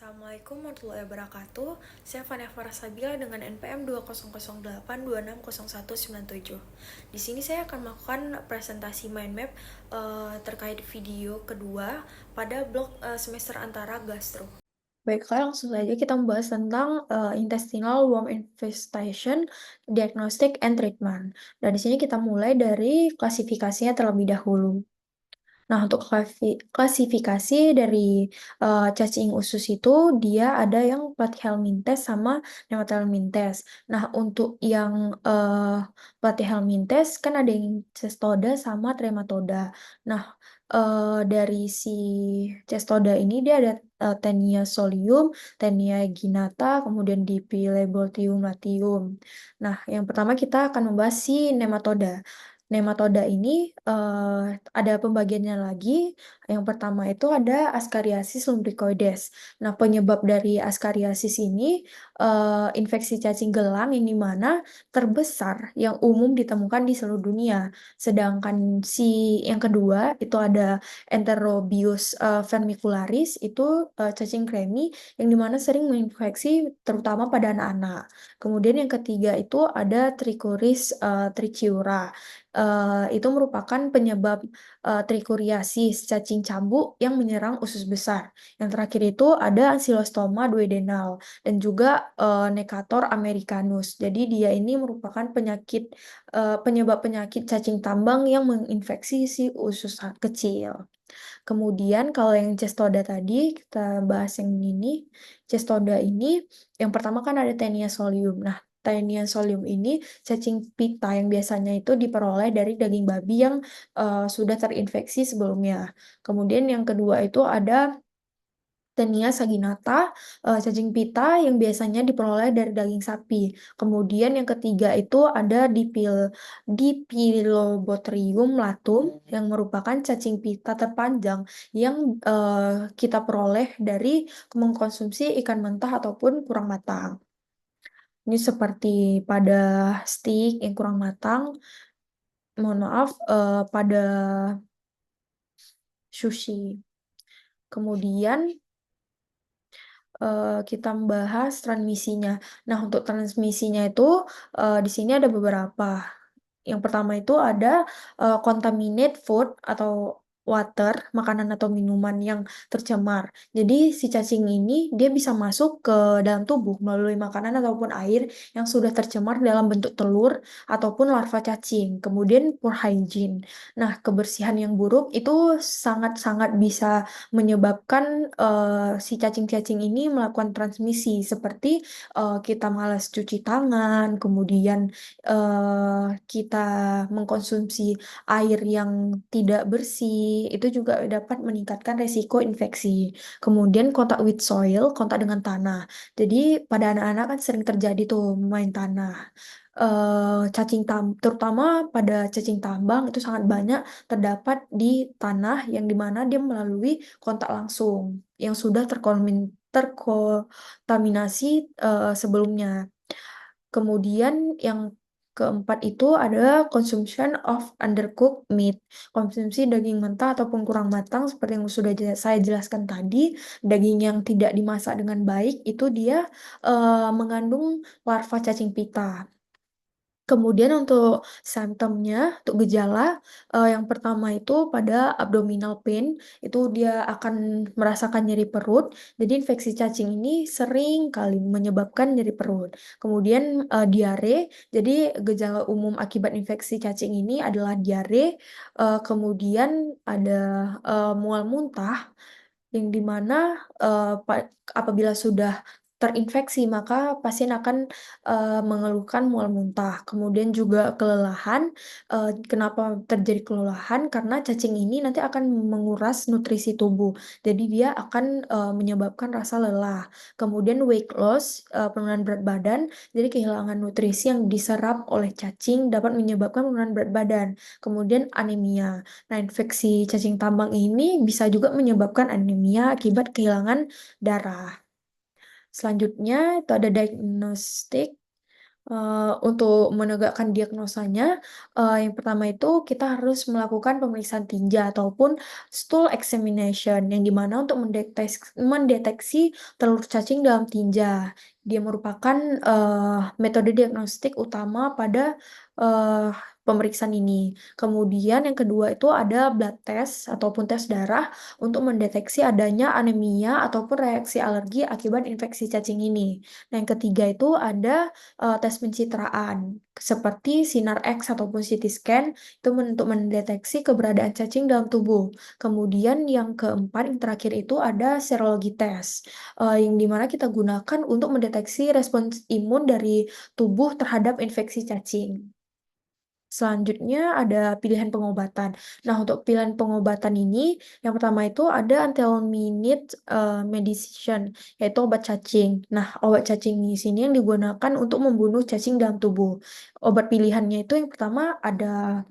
Assalamualaikum warahmatullahi wabarakatuh. Saya Fania Farasabila dengan NPM 2008260197. Di sini saya akan melakukan presentasi mind map terkait video kedua pada blok semester antara gastro. Baiklah, langsung saja kita membahas tentang intestinal worm infestation, diagnostic and treatment. Dan di sini kita mulai dari klasifikasinya terlebih dahulu. Nah, untuk klasifikasi dari cacing usus itu dia ada yang Platyhelminthes sama Nemathelminthes. Nah, untuk yang Platyhelminthes kan ada yang Cestoda sama Trematoda. Nah, dari si Cestoda ini dia ada Taenia solium, Taenia ginata, kemudian Dipilebotium latium. Nah, yang pertama kita akan membahas si Nematoda. Nematoda ini ada pembagiannya lagi. Yang pertama itu ada Ascariasis lumbricoides. Nah, penyebab dari Ascariasis ini infeksi cacing gelang yang dimana terbesar yang umum ditemukan di seluruh dunia. Sedangkan si yang kedua itu ada Enterobius vermicularis, itu cacing kremi yang dimana sering menginfeksi terutama pada anak-anak. Kemudian yang ketiga itu ada Trichuris trichiura. Itu merupakan penyebab trikuriasis, cacing cambuk yang menyerang usus besar. Yang terakhir itu ada Ancylostoma duodenal dan juga Necator americanus. Jadi dia ini merupakan penyebab penyakit cacing tambang yang menginfeksi si usus kecil. Kemudian kalau yang cestoda tadi kita bahas yang ini, cestoda ini yang pertama kan ada Taenia solium. Nah, Taenia solium ini cacing pita yang biasanya itu diperoleh dari daging babi yang sudah terinfeksi sebelumnya. Kemudian yang kedua itu ada Taenia saginata, cacing pita yang biasanya diperoleh dari daging sapi. Kemudian yang ketiga itu ada Dipilobotrium latum yang merupakan cacing pita terpanjang yang kita peroleh dari mengkonsumsi ikan mentah ataupun kurang matang. Ini seperti pada steak yang kurang matang, mohon maaf, pada sushi. Kemudian kita membahas transmisinya. Nah, untuk transmisinya itu di sini ada beberapa. Yang pertama itu ada contaminate food atau water, makanan atau minuman yang tercemar. Jadi si cacing ini dia bisa masuk ke dalam tubuh melalui makanan ataupun air yang sudah tercemar dalam bentuk telur ataupun larva cacing. Kemudian poor hygiene. Nah, kebersihan yang buruk itu sangat-sangat bisa menyebabkan si cacing-cacing ini melakukan transmisi seperti kita malas cuci tangan, kemudian kita mengkonsumsi air yang tidak bersih, itu juga dapat meningkatkan resiko infeksi. Kemudian kontak with soil, kontak dengan tanah. Jadi pada anak-anak kan sering terjadi tuh main tanah. Terutama pada cacing tambang itu sangat banyak terdapat di tanah yang dimana dia melalui kontak langsung yang sudah terkontaminasi sebelumnya. Kemudian yang keempat itu ada consumption of undercooked meat. Konsumsi daging mentah ataupun kurang matang seperti yang sudah saya jelaskan tadi, daging yang tidak dimasak dengan baik itu dia mengandung larva cacing pita. Kemudian untuk simptomnya, untuk gejala, yang pertama itu pada abdominal pain, itu dia akan merasakan nyeri perut. Jadi infeksi cacing ini sering kali menyebabkan nyeri perut. Kemudian diare, jadi gejala umum akibat infeksi cacing ini adalah diare, kemudian ada mual muntah, yang dimana apabila sudah terinfeksi maka pasien akan mengeluhkan mual muntah, kemudian juga kelelahan. Kenapa terjadi kelelahan? Karena cacing ini nanti akan menguras nutrisi tubuh, jadi dia akan menyebabkan rasa lelah. Kemudian weight loss, penurunan berat badan, jadi kehilangan nutrisi yang diserap oleh cacing dapat menyebabkan penurunan berat badan. Kemudian anemia. Nah, infeksi cacing tambang ini bisa juga menyebabkan anemia akibat kehilangan darah. Selanjutnya itu ada diagnostik. Untuk menegakkan diagnosanya, yang pertama itu kita harus melakukan pemeriksaan tinja ataupun stool examination, yang di mana untuk mendeteksi telur cacing dalam tinja. Dia merupakan, metode diagnostik utama pada, eee, pemeriksaan ini. Kemudian yang kedua itu ada blood test ataupun tes darah untuk mendeteksi adanya anemia ataupun reaksi alergi akibat infeksi cacing ini. Nah, yang ketiga itu ada tes pencitraan, seperti sinar X ataupun CT scan, itu untuk mendeteksi keberadaan cacing dalam tubuh. Kemudian yang keempat, yang terakhir itu ada serologi tes, yang di mana kita gunakan untuk mendeteksi respons imun dari tubuh terhadap infeksi cacing. Selanjutnya ada pilihan pengobatan. Nah, untuk pilihan pengobatan ini, yang pertama itu ada anti-minute medicine, yaitu obat cacing. Nah, obat cacing di sini yang digunakan untuk membunuh cacing dalam tubuh. Obat pilihannya itu yang pertama ada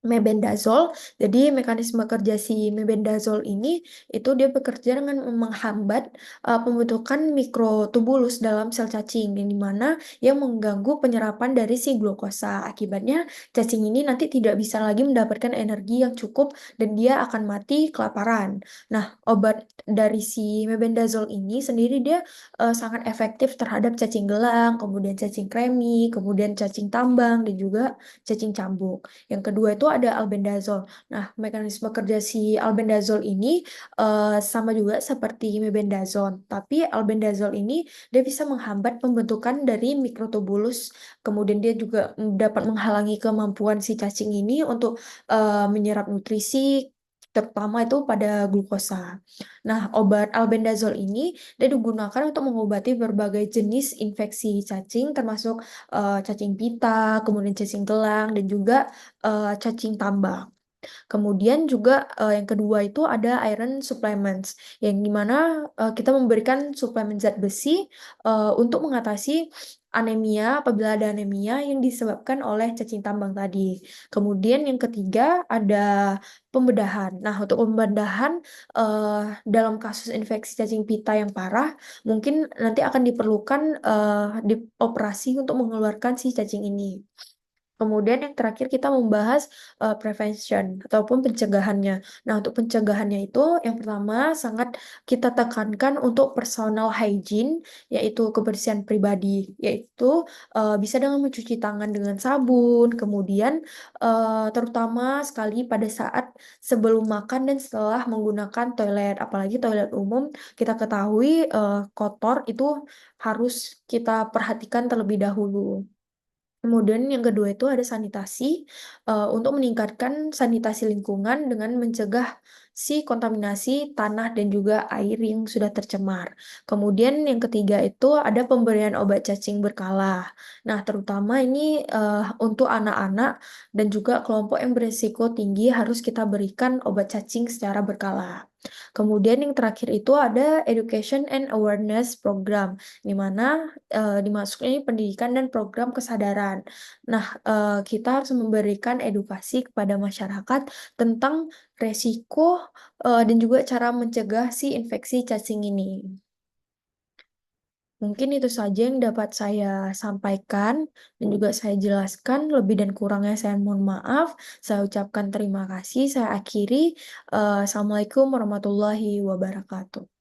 mebendazole. Jadi mekanisme kerja si mebendazole ini, itu dia bekerja dengan menghambat, pembentukan mikrotubulus dalam sel cacing, yang di mana yang mengganggu penyerapan dari si glukosa. Akibatnya cacing ini nanti tidak bisa lagi mendapatkan energi yang cukup dan dia akan mati kelaparan. Nah, obat dari si mebendazole ini sendiri dia, sangat efektif terhadap cacing gelang, kemudian cacing kremi, kemudian cacing tambang, dan juga cacing cambuk. Yang kedua itu ada albendazole. Nah, mekanisme kerja si albendazole ini, sama juga seperti mebendazole, tapi albendazole ini dia bisa menghambat pembentukan dari mikrotubulus, kemudian dia juga, dapat menghalangi kemampuan si cacing ini untuk, menyerap nutrisi, terutama itu pada glukosa. Nah, obat albendazole ini dia digunakan untuk mengobati berbagai jenis infeksi cacing termasuk, cacing pita, kemudian cacing gelang, dan juga cacing tambang. Kemudian juga, yang kedua itu ada iron supplements, yang di mana, kita memberikan suplemen zat besi, untuk mengatasi anemia apabila ada anemia yang disebabkan oleh cacing tambang tadi. Kemudian yang ketiga ada pembedahan. Nah, untuk pembedahan, dalam kasus infeksi cacing pita yang parah, mungkin nanti akan diperlukan, dioperasi untuk mengeluarkan si cacing ini. Kemudian yang terakhir kita membahas, prevention ataupun pencegahannya. Nah, untuk pencegahannya itu yang pertama sangat kita tekankan untuk personal hygiene, yaitu kebersihan pribadi, yaitu, bisa dengan mencuci tangan dengan sabun, kemudian, terutama sekali pada saat sebelum makan dan setelah menggunakan toilet, apalagi toilet umum kita ketahui, kotor itu harus kita perhatikan terlebih dahulu. Kemudian yang kedua itu ada sanitasi, untuk meningkatkan sanitasi lingkungan dengan mencegah si kontaminasi tanah dan juga air yang sudah tercemar. Kemudian yang ketiga itu ada pemberian obat cacing berkala. Nah, terutama ini, untuk anak-anak dan juga kelompok yang berisiko tinggi harus kita berikan obat cacing secara berkala. Kemudian yang terakhir itu ada education and awareness program, di mana, dimasuknya ini pendidikan dan program kesadaran. Nah, kita harus memberikan edukasi kepada masyarakat tentang resiko, dan juga cara mencegah si infeksi cacing ini. Mungkin itu saja yang dapat saya sampaikan dan juga saya jelaskan, lebih dan kurangnya saya mohon maaf. Saya ucapkan terima kasih, saya akhiri, assalamualaikum warahmatullahi wabarakatuh.